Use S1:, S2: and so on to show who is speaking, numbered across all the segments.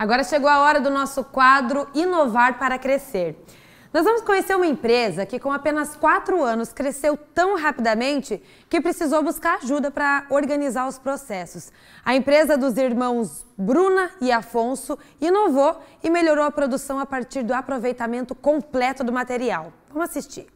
S1: Agora chegou a hora do nosso quadro Inovar para Crescer. Nós vamos conhecer uma empresa que com apenas 4 anos cresceu tão rapidamente que precisou buscar ajuda para organizar os processos. A empresa dos irmãos Bruna e Afonso inovou e melhorou a produção a partir do aproveitamento completo do material. Vamos assistir.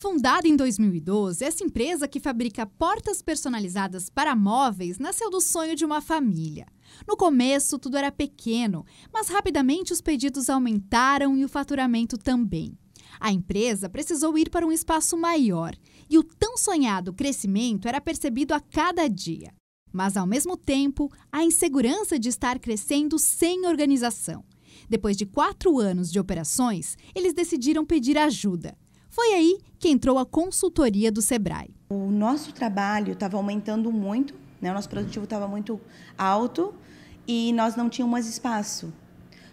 S2: Fundada em 2012, essa empresa que fabrica portas personalizadas para móveis nasceu do sonho de uma família. No começo, tudo era pequeno, mas rapidamente os pedidos aumentaram e o faturamento também. A empresa precisou ir para um espaço maior e o tão sonhado crescimento era percebido a cada dia. Mas, ao mesmo tempo, a insegurança de estar crescendo sem organização. Depois de 4 anos de operações, eles decidiram pedir ajuda. Foi aí que entrou a consultoria do Sebrae.
S3: O nosso trabalho estava aumentando muito, né? O nosso produtivo estava muito alto e nós não tínhamos mais espaço.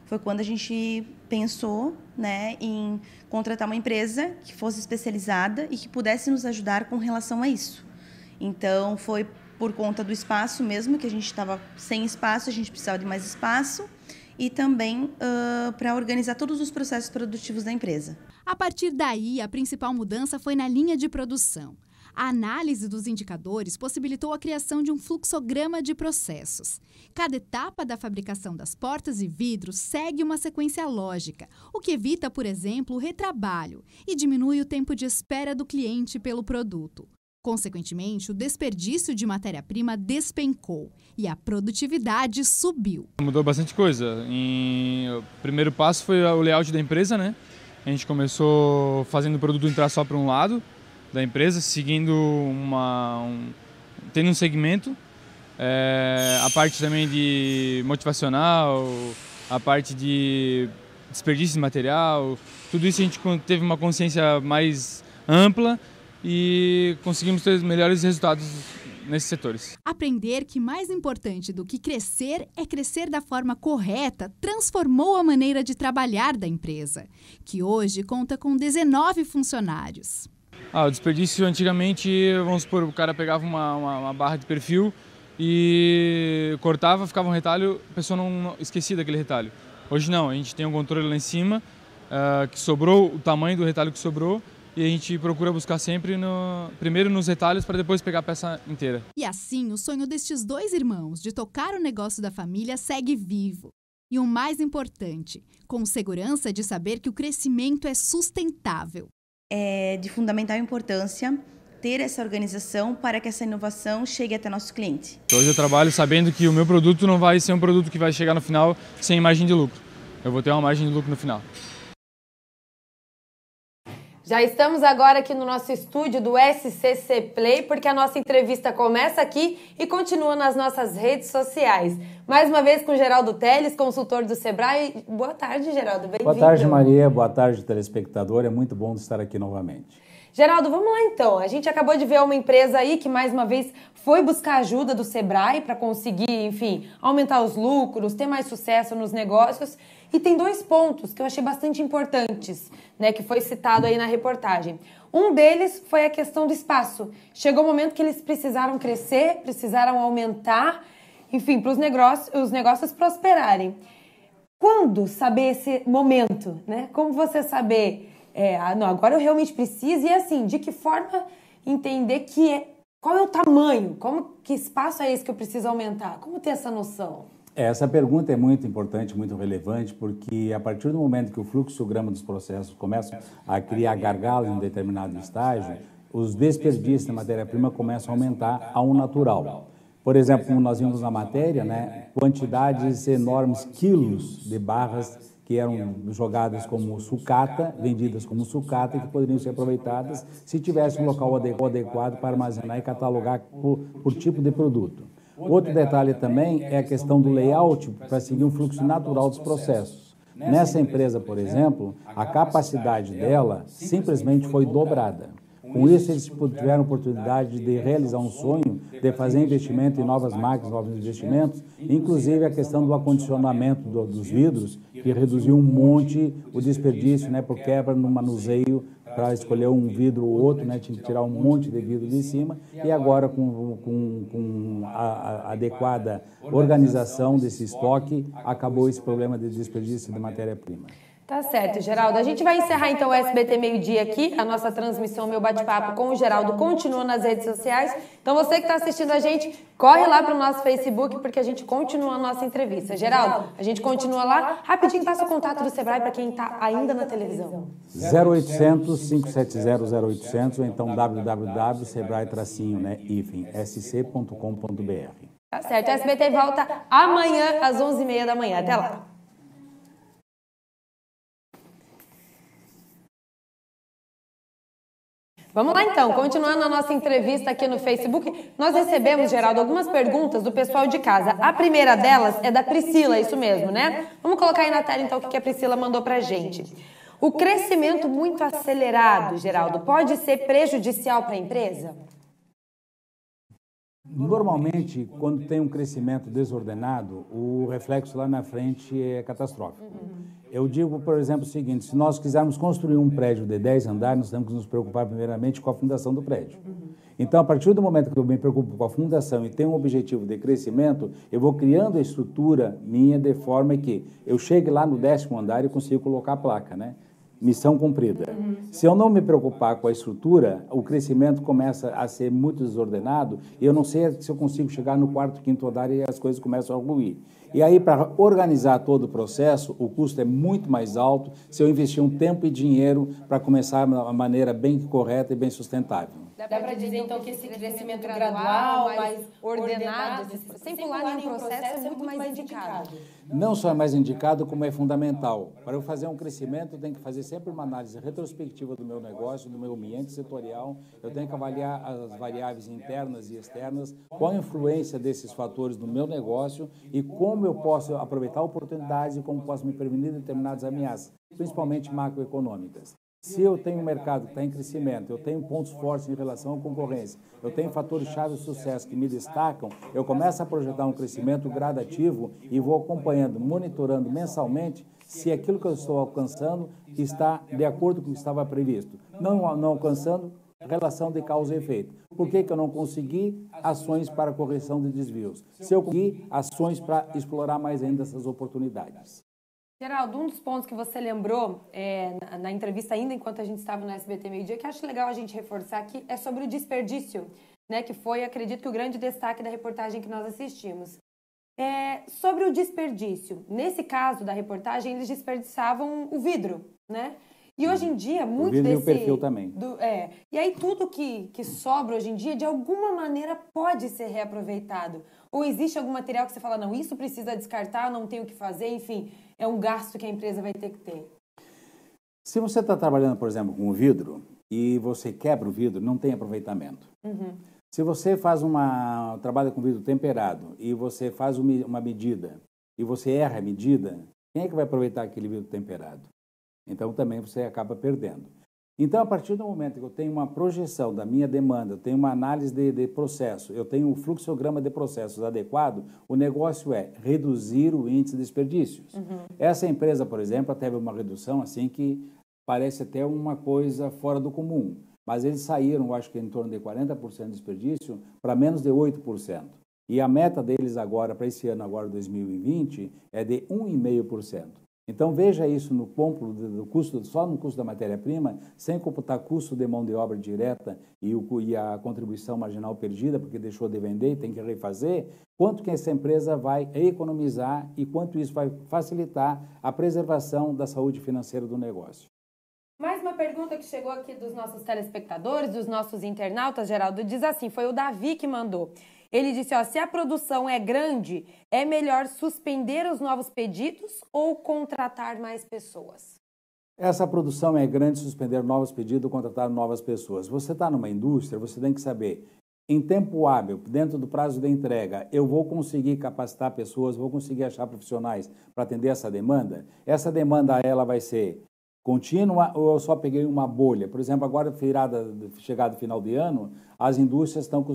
S3: Foi quando a gente pensou, né, em contratar uma empresa que fosse especializada e que pudesse nos ajudar com relação a isso. Então, foi por conta do espaço mesmo, que a gente estava sem espaço, a gente precisava de mais espaço. E também para organizar todos os processos produtivos da empresa.
S2: A partir daí, a principal mudança foi na linha de produção. A análise dos indicadores possibilitou a criação de um fluxograma de processos. Cada etapa da fabricação das portas e vidros segue uma sequência lógica, o que evita, por exemplo, o retrabalho e diminui o tempo de espera do cliente pelo produto. Consequentemente, o desperdício de matéria-prima despencou e a produtividade subiu.
S4: Mudou bastante coisa. O primeiro passo foi o layout da empresa, né? A gente começou fazendo o produto entrar só para um lado da empresa, seguindo tendo um segmento. A parte também de motivacional, a parte de desperdício de material, tudo isso a gente teve uma consciência mais ampla e conseguimos ter melhores resultados nesses setores.
S2: Aprender que mais importante do que crescer é crescer da forma correta transformou a maneira de trabalhar da empresa, que hoje conta com 19 funcionários.
S4: O desperdício antigamente, vamos supor, o cara pegava uma barra de perfil e cortava, ficava um retalho, a pessoa não esquecia daquele retalho. Hoje não, a gente tem um controle lá em cima, que sobrou, o tamanho do retalho que sobrou, e a gente procura buscar sempre primeiro nos retalhos para depois pegar a peça inteira.
S2: E assim, o sonho destes 2 irmãos de tocar o negócio da família segue vivo. E o mais importante, com segurança de saber que o crescimento é sustentável.
S3: É de fundamental importância ter essa organização para que essa inovação chegue até nosso cliente.
S4: Hoje eu trabalho sabendo que o meu produto não vai ser um produto que vai chegar no final sem margem de lucro. Eu vou ter uma margem de lucro no final.
S1: Já estamos agora aqui no nosso estúdio do SCC Play, porque a nossa entrevista começa aqui e continua nas nossas redes sociais. Mais uma vez com o Geraldo Teles, consultor do Sebrae. Boa tarde, Geraldo. Bem-vindo.
S5: Boa tarde, Maria. Boa tarde, telespectador. É muito bom estar aqui novamente.
S1: Geraldo, vamos lá então. A gente acabou de ver uma empresa aí que mais uma vez foi buscar ajuda do Sebrae para conseguir, enfim, aumentar os lucros, ter mais sucesso nos negócios. E tem 2 pontos que eu achei bastante importantes, né, que foi citado aí na reportagem. Um deles foi a questão do espaço. Chegou o momento que eles precisaram crescer, precisaram aumentar, enfim, para os negócios prosperarem. Quando saber esse momento, né? Como você saber, não, agora eu realmente preciso, e assim, de que forma entender qual é o tamanho, que espaço é esse que eu preciso aumentar? Como ter essa noção?
S5: Essa pergunta é muito importante, muito relevante, porque a partir do momento que o fluxograma dos processos começa a criar gargalos em um determinado estágio, os desperdícios da matéria-prima começam a aumentar ao natural. Por exemplo, como nós vimos na matéria, né, quantidades enormes, quilos de barras que eram jogadas como sucata, vendidas como sucata, e que poderiam ser aproveitadas se tivesse um local adequado para armazenar e catalogar por tipo de produto. Outro detalhe também é a questão do layout para seguir um fluxo natural dos processos. Nessa empresa, por exemplo, a capacidade dela simplesmente foi dobrada. Com isso, eles tiveram a oportunidade de realizar um sonho, de fazer investimento em novas máquinas, novos investimentos, inclusive a questão do acondicionamento dos vidros, que reduziu um monte o desperdício, né, por quebra no manuseio para escolher um vidro ou outro, né? Tinha que tirar um monte de vidro de cima, e agora com a adequada organização desse estoque, acabou esse problema de desperdício de matéria-prima.
S1: Tá certo, Geraldo. A gente vai encerrar então o SBT Meio-Dia aqui, a nossa transmissão, meu bate-papo com o Geraldo continua nas redes sociais. Então você que está assistindo a gente, corre lá para o nosso Facebook porque a gente continua a nossa entrevista. Geraldo, a gente continua lá. Rapidinho, passa o contato do Sebrae para quem está ainda na televisão.
S5: 0800 570 0800 ou então www.sebrae-sc.com.br.
S1: Tá certo, o SBT volta amanhã às 11h30 da manhã. Até lá. Vamos lá então, continuando a nossa entrevista aqui no Facebook, nós recebemos, Geraldo, algumas perguntas do pessoal de casa. A primeira delas é da Priscila, isso mesmo, né? Vamos colocar aí na tela então o que a Priscila mandou pra gente. O crescimento muito acelerado, Geraldo, pode ser prejudicial para a empresa?
S5: Normalmente, quando tem um crescimento desordenado, o reflexo lá na frente é catastrófico. Eu digo, por exemplo, o seguinte: se nós quisermos construir um prédio de 10 andares, nós temos que nos preocupar primeiramente com a fundação do prédio. Então, a partir do momento que eu me preocupo com a fundação e tenho um objetivo de crescimento, eu vou criando a estrutura minha de forma que eu chegue lá no 10º andar e consiga colocar a placa, né? Missão cumprida. Se eu não me preocupar com a estrutura, o crescimento começa a ser muito desordenado e eu não sei se eu consigo chegar no 4º, 5º andar e as coisas começam a ruir. E aí, para organizar todo o processo, o custo é muito mais alto se eu investir um tempo e dinheiro para começar de uma maneira bem correta e bem sustentável.
S1: Dá para dizer, então, que esse crescimento gradual, mais ordenado, sem pular nenhum processo, é muito mais indicado?
S5: Não só é mais indicado, como é fundamental. Para eu fazer um crescimento, eu tenho que fazer sempre uma análise retrospectiva do meu negócio, do meu ambiente setorial. Eu tenho que avaliar as variáveis internas e externas, qual a influência desses fatores no meu negócio e como eu posso aproveitar oportunidades e como posso me prevenir de determinadas ameaças, principalmente macroeconômicas. Se eu tenho um mercado que está em crescimento, eu tenho pontos fortes em relação à concorrência, eu tenho fatores-chave de sucesso que me destacam, eu começo a projetar um crescimento gradativo e vou acompanhando, monitorando mensalmente se aquilo que eu estou alcançando está de acordo com o que estava previsto. Não alcançando, relação de causa e efeito. Por que eu não consegui? Ações para correção de desvios. Se eu conseguir, ações para explorar mais ainda essas oportunidades.
S1: Geraldo, um dos pontos que você lembrou na entrevista ainda enquanto a gente estava no SBT Meio-Dia, que acho legal a gente reforçar aqui, é sobre o desperdício, né, que foi, acredito que o grande destaque da reportagem que nós assistimos. Sobre o desperdício, nesse caso da reportagem, eles desperdiçavam o vidro, né? E hoje em dia, muito
S5: desse... O vidro
S1: desse...
S5: e o perfil também.
S1: E aí tudo que sobra hoje em dia, de alguma maneira, pode ser reaproveitado. Ou existe algum material que você fala, não, isso precisa descartar, não tem o que fazer, enfim, é um gasto que a empresa vai ter que ter.
S5: Se você está trabalhando, por exemplo, com o vidro e você quebra o vidro, não tem aproveitamento. Se você trabalha com vidro temperado e você faz uma medida e você erra a medida, quem é que vai aproveitar aquele vidro temperado? Então, também você acaba perdendo. Então, a partir do momento que eu tenho uma projeção da minha demanda, eu tenho uma análise de processo, eu tenho um fluxograma de processos adequado, o negócio é reduzir o índice de desperdícios. Essa empresa, por exemplo, teve uma redução assim que parece até uma coisa fora do comum, mas eles saíram, eu acho que em torno de 40% de desperdício para menos de 8%. E a meta deles agora, para esse ano, agora 2020, é de 1,5%. Então, veja isso no ponto do custo, só no custo da matéria-prima, sem computar custo de mão de obra direta e a contribuição marginal perdida, porque deixou de vender e tem que refazer, quanto que essa empresa vai economizar e quanto isso vai facilitar a preservação da saúde financeira do negócio.
S1: Mais uma pergunta que chegou aqui dos nossos telespectadores, dos nossos internautas, Geraldo, diz assim, foi o Davi que mandou. Ele disse, se a produção é grande, é melhor suspender os novos pedidos ou contratar mais pessoas?
S5: Essa produção é grande, suspender novos pedidos, contratar novas pessoas. Você está numa indústria, você tem que saber, em tempo hábil, dentro do prazo de entrega, eu vou conseguir capacitar pessoas, vou conseguir achar profissionais para atender essa demanda? Essa demanda, ela vai ser contínua ou eu só peguei uma bolha? Por exemplo, agora, chegado o final de ano, as indústrias estão com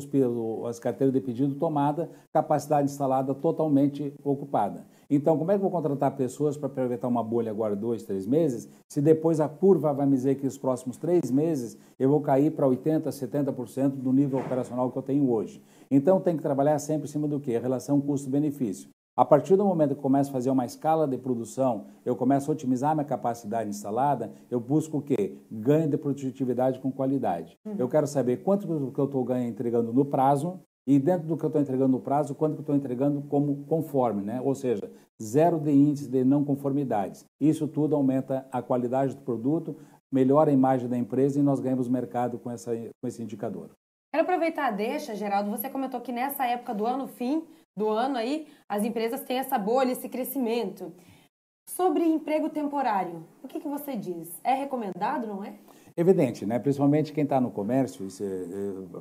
S5: as carteiras de pedido tomada, capacidade instalada totalmente ocupada. Então, como é que eu vou contratar pessoas para aproveitar uma bolha agora 2, 3 meses, se depois a curva vai me dizer que nos próximos 3 meses eu vou cair para 80%, 70% do nível operacional que eu tenho hoje? Então, tem que trabalhar sempre em cima do quê? A relação custo-benefício. A partir do momento que eu começo a fazer uma escala de produção, eu começo a otimizar minha capacidade instalada, eu busco o quê? Ganho de produtividade com qualidade. Eu quero saber quanto que eu estou entregando no prazo e dentro do que eu estou entregando no prazo, quanto que eu estou entregando como conforme, né? Ou seja, zero de índice de não conformidades. Isso tudo aumenta a qualidade do produto, melhora a imagem da empresa e nós ganhamos mercado com esse indicador.
S1: Quero aproveitar a deixa, Geraldo, você comentou que nessa época do ano, fim do ano aí, as empresas têm essa bolha, esse crescimento. Sobre emprego temporário, o que você diz? É recomendado, não é?
S5: Evidente, né? Principalmente quem está no comércio,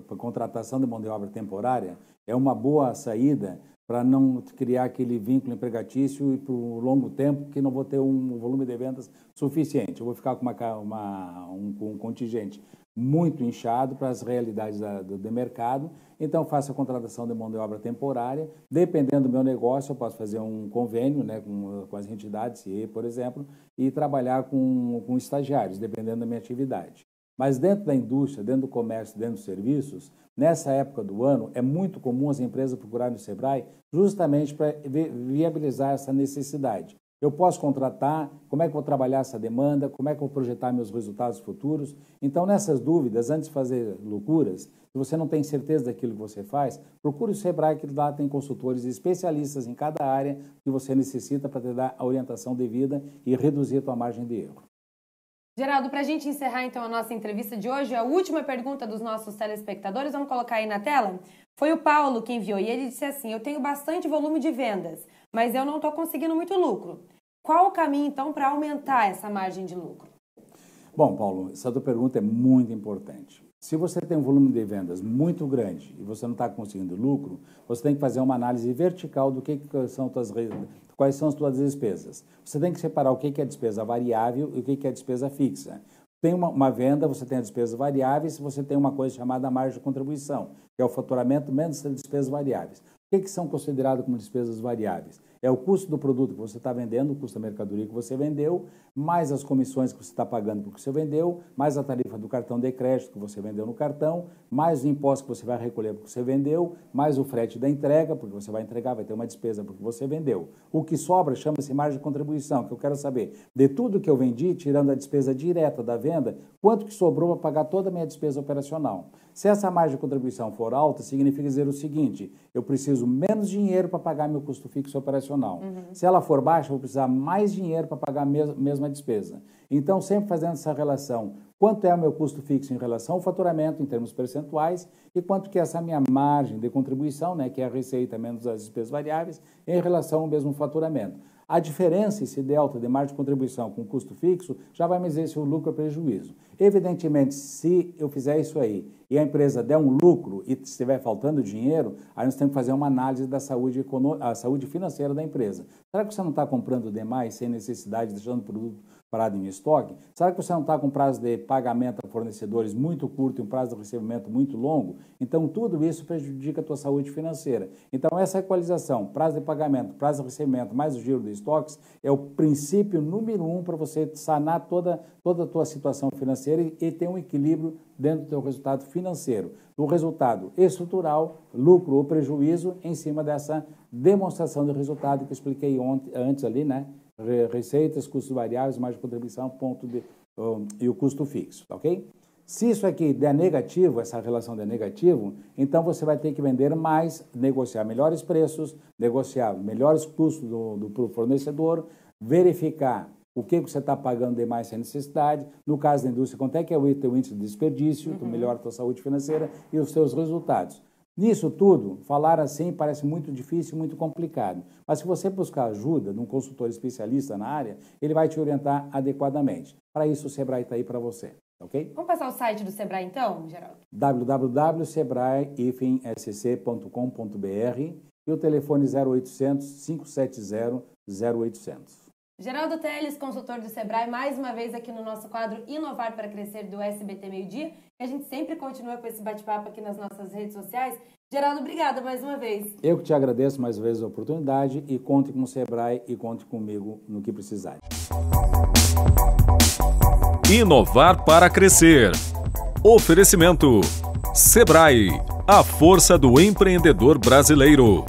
S5: a contratação de mão de obra temporária é uma boa saída para não criar aquele vínculo empregatício e por um longo tempo que não vou ter um volume de vendas suficiente. Eu vou ficar com um contingente muito inchado para as realidades do mercado, então faço a contratação de mão de obra temporária. Dependendo do meu negócio, eu posso fazer um convênio, né, com as entidades, por exemplo, e trabalhar com estagiários, dependendo da minha atividade. Mas dentro da indústria, dentro do comércio, dentro dos serviços, nessa época do ano, é muito comum as empresas procurarem o Sebrae justamente para viabilizar essa necessidade. Eu posso contratar, como é que eu vou trabalhar essa demanda, como é que eu vou projetar meus resultados futuros. Então, nessas dúvidas, antes de fazer loucuras, se você não tem certeza daquilo que você faz, procure o Sebrae, que lá tem consultores especialistas em cada área que você necessita para te dar a orientação devida e reduzir a tua margem de erro.
S1: Geraldo, para a gente encerrar então a nossa entrevista de hoje, a última pergunta dos nossos telespectadores, vamos colocar aí na tela, foi o Paulo que enviou e ele disse assim: eu tenho bastante volume de vendas, mas eu não estou conseguindo muito lucro. Qual o caminho então para aumentar essa margem de lucro?
S5: Bom, Paulo, essa tua pergunta é muito importante. Se você tem um volume de vendas muito grande e você não está conseguindo lucro, você tem que fazer uma análise vertical do quais são as suas despesas. Você tem que separar o que é despesa variável e o que é despesa fixa. Tem uma venda, você tem as despesas variáveis, você tem uma coisa chamada margem de contribuição, que é o faturamento menos as despesas variáveis. O que são consideradas como despesas variáveis? É o custo do produto que você está vendendo, o custo da mercadoria que você vendeu, mais as comissões que você está pagando porque você vendeu, mais a tarifa do cartão de crédito que você vendeu no cartão, mais o imposto que você vai recolher porque você vendeu, mais o frete da entrega, porque você vai entregar, vai ter uma despesa porque você vendeu. O que sobra chama-se margem de contribuição, que eu quero saber de tudo que eu vendi, tirando a despesa direta da venda, quanto que sobrou para pagar toda a minha despesa operacional. Se essa margem de contribuição for alta, significa dizer o seguinte: eu preciso menos dinheiro para pagar meu custo fixo operacional. Se ela for baixa, eu vou precisar mais dinheiro para pagar a mesma despesa. Então, sempre fazendo essa relação, quanto é o meu custo fixo em relação ao faturamento, em termos percentuais, e quanto que é essa minha margem de contribuição, né, que é a receita menos as despesas variáveis, em relação ao mesmo faturamento. A diferença, esse delta de margem de contribuição com custo fixo, já vai me dizer se o lucro é prejuízo. Evidentemente, se eu fizer isso aí e a empresa der um lucro e estiver faltando dinheiro, aí nós temos que fazer uma análise da saúde financeira da empresa. Será que você não está comprando demais sem necessidade, deixando o produto parado em estoque? Será que você não está com prazo de pagamento a fornecedores muito curto e um prazo de recebimento muito longo? Então, tudo isso prejudica a tua saúde financeira. Então, essa equalização, prazo de pagamento, prazo de recebimento, mais o giro de estoques, é o princípio número 1 para você sanar toda a tua situação financeira e ter um equilíbrio dentro do teu resultado financeiro. O resultado estrutural, lucro ou prejuízo, em cima dessa demonstração de resultado que eu expliquei antes ali, né? Receitas, custos variáveis, margem de contribuição, e o custo fixo, tá ok? Se isso aqui der negativo, essa relação der negativo, então você vai ter que vender mais, negociar melhores preços, negociar melhores custos do fornecedor, verificar o que você está pagando de mais sem necessidade. No caso da indústria, quanto é que é o teu índice de desperdício, tu melhora a tua saúde financeira e os teus resultados. Nisso tudo, falar assim parece muito difícil, muito complicado. Mas se você buscar ajuda de um consultor especialista na área, ele vai te orientar adequadamente. Para isso, o Sebrae está aí para você, ok?
S1: Vamos passar o site do Sebrae então, Geraldo?
S5: www.sebrae-sc.com.br e o telefone 0800 570 0800.
S1: Geraldo Teles, consultor do Sebrae, mais uma vez aqui no nosso quadro Inovar para Crescer do SBT Meio-Dia. A gente sempre continua com esse bate-papo aqui nas nossas redes sociais. Geraldo, obrigada mais uma vez.
S5: Eu que te agradeço mais uma vez a oportunidade e conte com o Sebrae e conte comigo no que precisar.
S6: Inovar para Crescer. Oferecimento Sebrae, a força do empreendedor brasileiro.